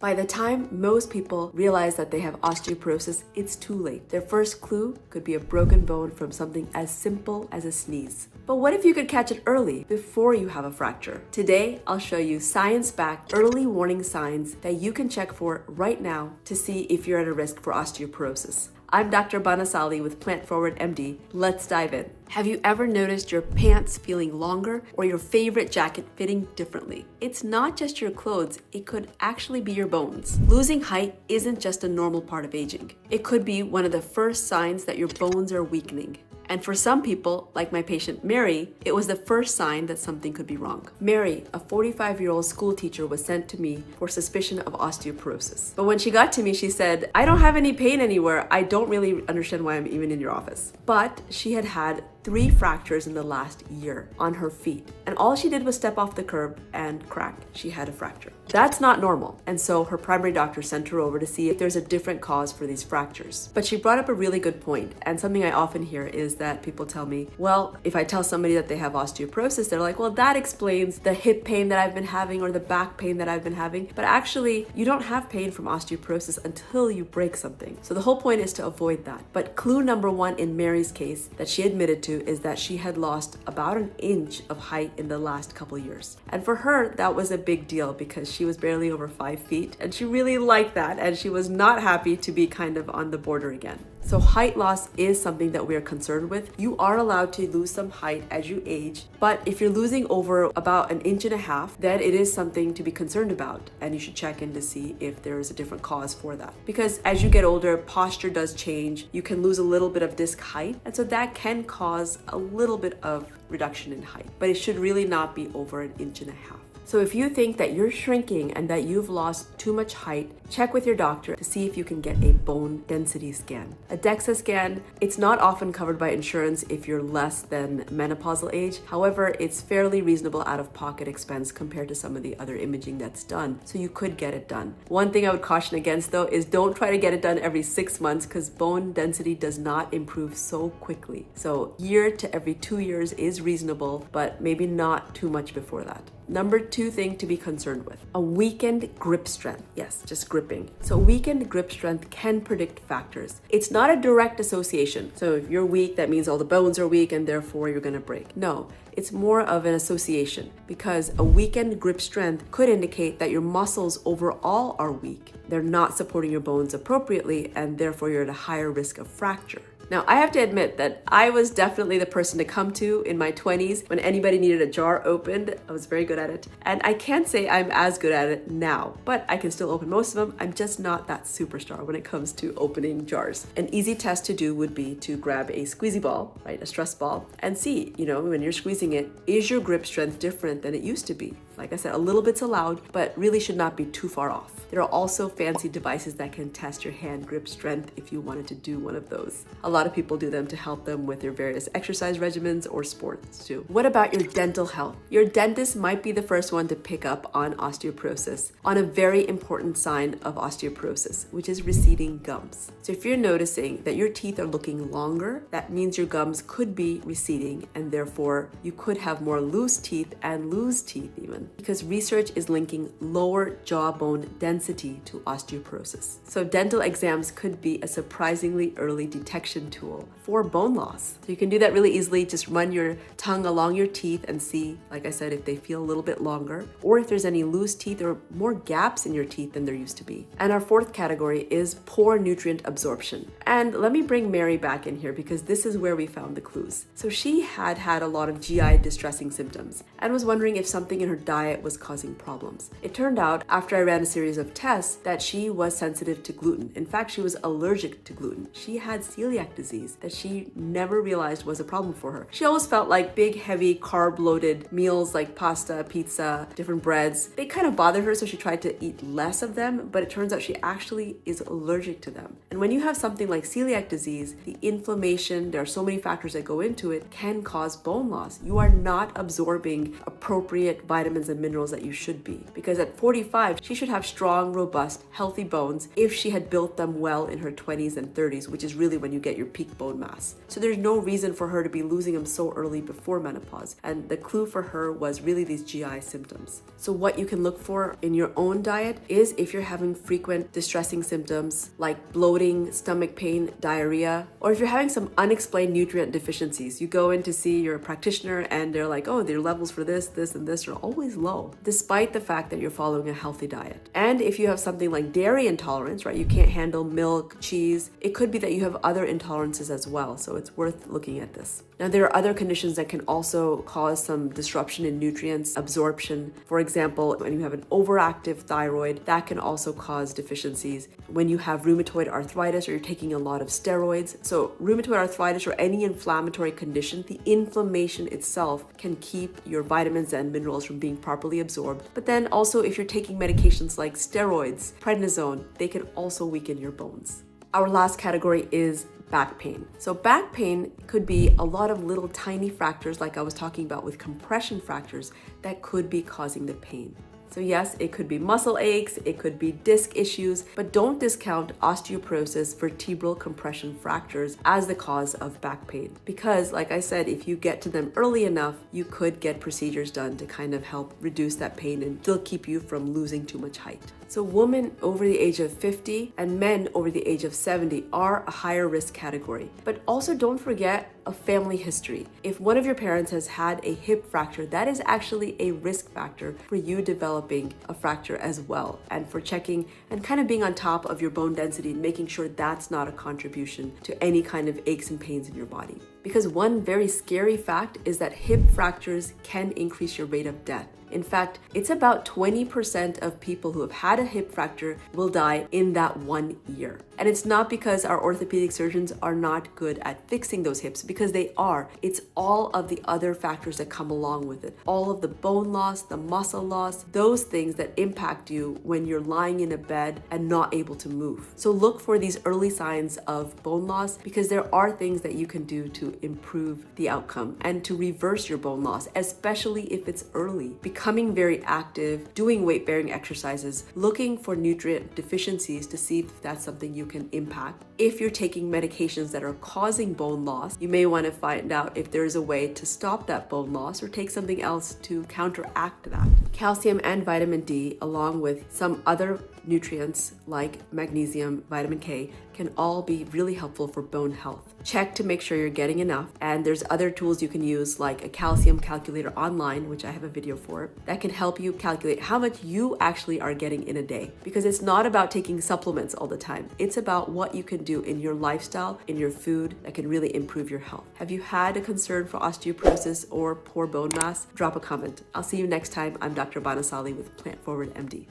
By the time most people realize that they have osteoporosis, it's too late. Their first clue could be a broken bone from something as simple as a sneeze. But what if you could catch it early, before you have a fracture? Today, I'll show you science-backed early warning signs that you can check for right now to see if you're at a risk for osteoporosis. I'm Dr. Banasali with Plant Forward MD. Let's dive in. Have you ever noticed your pants feeling longer or your favorite jacket fitting differently? It's not just your clothes, it could actually be your bones. Losing height isn't just a normal part of aging. It could be one of the first signs that your bones are weakening. And for some people, like my patient Mary, it was the first sign that something could be wrong. Mary, a 45-year-old school teacher, was sent to me for suspicion of osteoporosis. But when she got to me, she said, "I don't have any pain anywhere. I don't really understand why I'm even in your office." But she had had 3 fractures in the last year on her feet. And all she did was step off the curb and crack. She had a fracture. That's not normal. And so her primary doctor sent her over to see if there's a different cause for these fractures. But she brought up a really good point. And something I often hear is that people tell me, well, if I tell somebody that they have osteoporosis, they're like, well, that explains the hip pain that I've been having or the back pain that I've been having. But actually, you don't have pain from osteoporosis until you break something. So the whole point is to avoid that. But clue number 1 in Mary's case that she admitted to is that she had lost about an inch of height in the last couple years. And for her, that was a big deal because she was barely over 5 feet and she really liked that and she was not happy to be kind of on the border again. So height loss is something that we are concerned with. You are allowed to lose some height as you age, but if you're losing over about an inch and a half, then it is something to be concerned about and you should check in to see if there is a different cause for that. Because as you get older, posture does change. You can lose a little bit of disc height, and so that can cause a little bit of reduction in height, but it should really not be over an inch and a half. So if you think that you're shrinking and that you've lost too much height, check with your doctor to see if you can get a bone density scan. A DEXA scan, it's not often covered by insurance if you're less than menopausal age. However, it's fairly reasonable out-of-pocket expense compared to some of the other imaging that's done, so you could get it done. One thing I would caution against though is don't try to get it done every 6 months because bone density does not improve so quickly. So year to every 2 years is reasonable, but maybe not too much before that. Number 2 thing to be concerned with, a weakened grip strength. Yes, just gripping. So weakened grip strength can predict factors. It's not a direct association. So if you're weak, that means all the bones are weak and therefore you're gonna break. No, it's more of an association because a weakened grip strength could indicate that your muscles overall are weak. They're not supporting your bones appropriately and therefore you're at a higher risk of fracture. Now, I have to admit that I was definitely the person to come to in my 20s when anybody needed a jar opened. I was very good at it. And I can't say I'm as good at it now, but I can still open most of them. I'm just not that superstar when it comes to opening jars. An easy test to do would be to grab a squeezy ball, right, a stress ball, and see, when you're squeezing it, is your grip strength different than it used to be? Like I said, a little bit's allowed, but really should not be too far off. There are also fancy devices that can test your hand grip strength if you wanted to do one of those. A lot of people do them to help them with their various exercise regimens or sports too. What about your dental health? Your dentist might be the first one to pick up on osteoporosis, on a very important sign of osteoporosis, which is receding gums. So if you're noticing that your teeth are looking longer, that means your gums could be receding and therefore you could have more loose teeth and lose teeth even, because research is linking lower jawbone density to osteoporosis. So dental exams could be a surprisingly early detection tool for bone loss. So you can do that really easily. Just run your tongue along your teeth and see, like I said, if they feel a little bit longer or if there's any loose teeth or more gaps in your teeth than there used to be. And our 4th category is poor nutrient absorption. And let me bring Mary back in here because this is where we found the clues. So she had had a lot of GI distressing symptoms and was wondering if something in her diet was causing problems. It turned out after I ran a series of tests that she was sensitive to gluten. In fact, she was allergic to gluten. She had celiac disease that she never realized was a problem for her. She always felt like big, heavy, carb-loaded meals like pasta, pizza, different breads, they kind of bothered her, so she tried to eat less of them, but it turns out she actually is allergic to them. And when you have something like celiac disease, the inflammation, there are so many factors that go into it, can cause bone loss. You are not absorbing appropriate vitamins vitamins and minerals that you should be. Because at 45, she should have strong, robust, healthy bones if she had built them well in her 20s and 30s, which is really when you get your peak bone mass. So there's no reason for her to be losing them so early before menopause. And the clue for her was really these GI symptoms. So what you can look for in your own diet is if you're having frequent distressing symptoms like bloating, stomach pain, diarrhea, or if you're having some unexplained nutrient deficiencies. You go in to see your practitioner and they're like, oh, their levels for this, and this are always low, despite the fact that you're following a healthy diet. And if you have something like dairy intolerance, right, you can't handle milk, cheese, it could be that you have other intolerances as well. So it's worth looking at this. Now, there are other conditions that can also cause some disruption in nutrients absorption. For example, when you have an overactive thyroid, that can also cause deficiencies. When you have rheumatoid arthritis or you're taking a lot of steroids. So rheumatoid arthritis or any inflammatory condition, the inflammation itself can keep your vitamins and minerals from being properly absorbed. But then also if you're taking medications like steroids, prednisone, they can also weaken your bones. Our last category is back pain. So back pain could be a lot of little tiny fractures like I was talking about with compression fractures that could be causing the pain. So yes, it could be muscle aches, it could be disc issues, but don't discount osteoporosis, vertebral compression fractures as the cause of back pain. Because like I said, if you get to them early enough, you could get procedures done to kind of help reduce that pain and still keep you from losing too much height. So women over the age of 50 and men over the age of 70 are a higher risk category. But also don't forget a family history. If one of your parents has had a hip fracture, that is actually a risk factor for you developing a fracture as well. And for checking and kind of being on top of your bone density and making sure that's not a contribution to any kind of aches and pains in your body. Because one very scary fact is that hip fractures can increase your rate of death. In fact, it's about 20% of people who have had a hip fracture will die in that 1 year. And it's not because our orthopedic surgeons are not good at fixing those hips, because they are. It's all of the other factors that come along with it. All of the bone loss, the muscle loss, those things that impact you when you're lying in a bed and not able to move. So look for these early signs of bone loss because there are things that you can do to improve the outcome and to reverse your bone loss, especially if it's early. Becoming very active, doing weight-bearing exercises, looking for nutrient deficiencies to see if that's something you can impact. If you're taking medications that are causing bone loss, you may want to find out if there is a way to stop that bone loss or take something else to counteract that. Calcium and vitamin D, along with some other nutrients like magnesium, vitamin K, can all be really helpful for bone health. Check to make sure you're getting enough, and there's other tools you can use like a calcium calculator online, which I have a video for, that can help you calculate how much you actually are getting in a day. Because it's not about taking supplements all the time. It's about what you can do in your lifestyle, in your food, that can really improve your health. Have you had a concern for osteoporosis or poor bone mass? Drop a comment. I'll see you next time. I'm Dr. Banasali with Plant Forward MD.